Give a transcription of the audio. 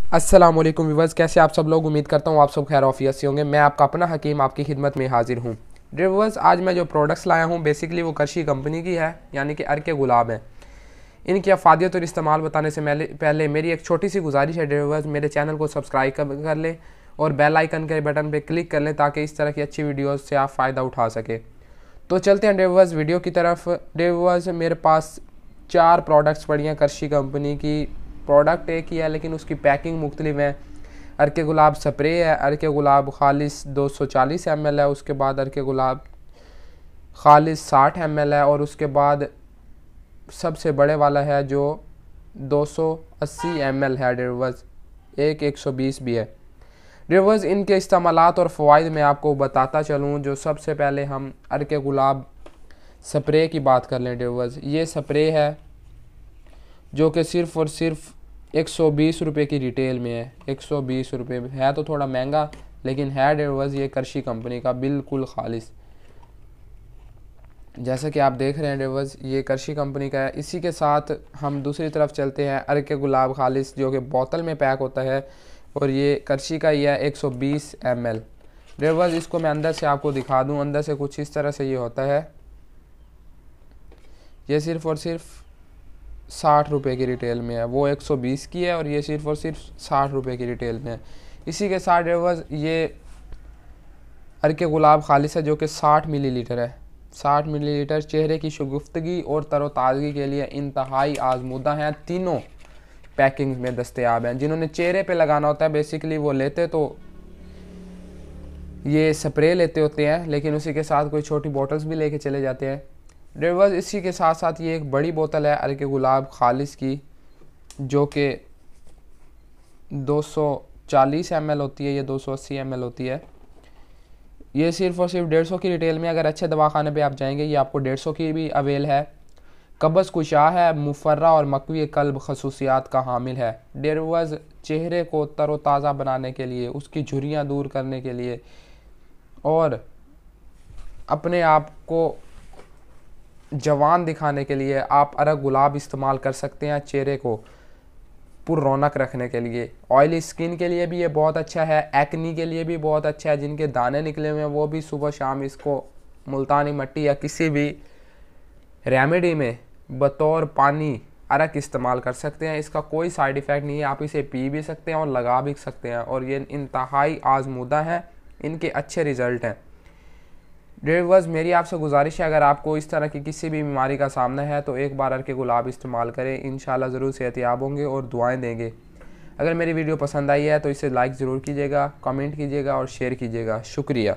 अस्सलाम वालेकुम व्यूअर्स, कैसे आप सब लोग। उम्मीद करता हूँ आप सब खैर ऑफियत से होंगे। मैं आपका अपना हकीम आपकी खिदमत में हाजिर हूँ। व्यूअर्स, आज मैं जो प्रोडक्ट्स लाया हूँ बेसिकली वो करशी कंपनी की है, यानी कि अर्के गुलाब है। इनकी अफादियत और इस्तेमाल बताने से पहले मेरी एक छोटी सी गुजारिश है व्यूअर्स, मेरे चैनल को सब्सक्राइब कर लें और बेल आइकन के बटन पर क्लिक कर लें ताकि इस तरह की अच्छी वीडियोज़ से आप फ़ायदा उठा सकें। तो चलते हैं व्यूअर्स वीडियो की तरफ। व्यूअर्स, मेरे पास 4 प्रोडक्ट्स पड़ी हैं करशी कंपनी की। प्रोडक्ट एक ही है लेकिन उसकी पैकिंग मुख्तलिफ है। अर्के गुलाब स्प्रे है, अर्के गुलाब खालिस 240 ml है, उसके बाद अर्के गुलाब खालिस 60 ml है, और उसके बाद सबसे बड़े वाला है जो 280 ml है व्यूअर्स, एक 120 भी है। व्यूअर्स, इनके इस्तेमालात और फ़वाइद मैं आपको बताता चलूँ। जो सबसे पहले हम अर्के गुलाब स्प्रे की बात कर लें व्यूअर्स, ये स्प्रे है जो कि सिर्फ़ और सिर्फ 120 रुपये की रिटेल में है। 120 रुपये है तो थोड़ा महंगा, लेकिन है व्यूअर्स ये करशी कंपनी का बिल्कुल खालिस। जैसा कि आप देख रहे हैं व्यूअर्स, ये करशी कंपनी का है। इसी के साथ हम दूसरी तरफ चलते हैं, अर्के गुलाब खालिस जो कि बोतल में पैक होता है, और ये करशी का ही है 120 ml। व्यूअर्स, इसको मैं अंदर से आपको दिखा दूँ। अंदर से कुछ इस तरह से ये होता है। ये सिर्फ़ और सिर्फ 60 रुपये की रिटेल में है, वो 120 की है, और ये सिर्फ़ और सिर्फ 60 रुपये की रिटेल में है। इसी के साथ व्यूअर्स, ये अर्के गुलाब खालिस है जो कि 60 मिलीलीटर है। 60 मिलीलीटर चेहरे की शगुफ्तगी और तरोताज़गी के लिए इंतहाई आजमूदा हैं। तीनों पैकिंग में दस्तयाब हैं। जिन्होंने चेहरे पे लगाना होता है बेसिकली वो लेते तो ये स्प्रे लेते होते हैं, लेकिन उसी के साथ कोई छोटी बॉटल्स भी लेके चले जाते हैं व्यूअर्स। इसी के साथ साथ ये एक बड़ी बोतल है अर्के गुलाब खालिस की जो कि 240 ml होती है, ये 280 ml होती है। ये सिर्फ़ और सिर्फ 150 की रिटेल में, अगर अच्छे दवाखाने पे आप जाएंगे ये आपको 150 की भी अवेल है। कब्ज़ कुशा है, मुफर्रा और मकवी कल्ब खसूसियात का हामिल है। व्यूअर्स, चेहरे को तरोताज़ा बनाने के लिए, उसकी झुर्रियाँ दूर करने के लिए और अपने आप को जवान दिखाने के लिए आप अर्क गुलाब इस्तेमाल कर सकते हैं। चेहरे को पुर रौनक रखने के लिए, ऑयली स्किन के लिए भी ये बहुत अच्छा है, एक्नी के लिए भी बहुत अच्छा है। जिनके दाने निकले हुए हैं वो भी सुबह शाम इसको मुल्तानी मिट्टी या किसी भी रेमेडी में बतौर पानी अर्क इस्तेमाल कर सकते हैं। इसका कोई साइड इफ़ेक्ट नहीं है, आप इसे पी भी सकते हैं और लगा भी सकते हैं, और ये इंतहाई आजमूदा हैं, इनके अच्छे रिज़ल्ट हैं। व्यूअर्स, मेरी आपसे गुजारिश है, अगर आपको इस तरह की किसी भी बीमारी का सामना है तो एक बार अर्के गुलाब इस्तेमाल करें। इंशाल्लाह ज़रूर सेहतियाब होंगे और दुआएं देंगे। अगर मेरी वीडियो पसंद आई है तो इसे लाइक ज़रूर कीजिएगा, कमेंट कीजिएगा और शेयर कीजिएगा। शुक्रिया।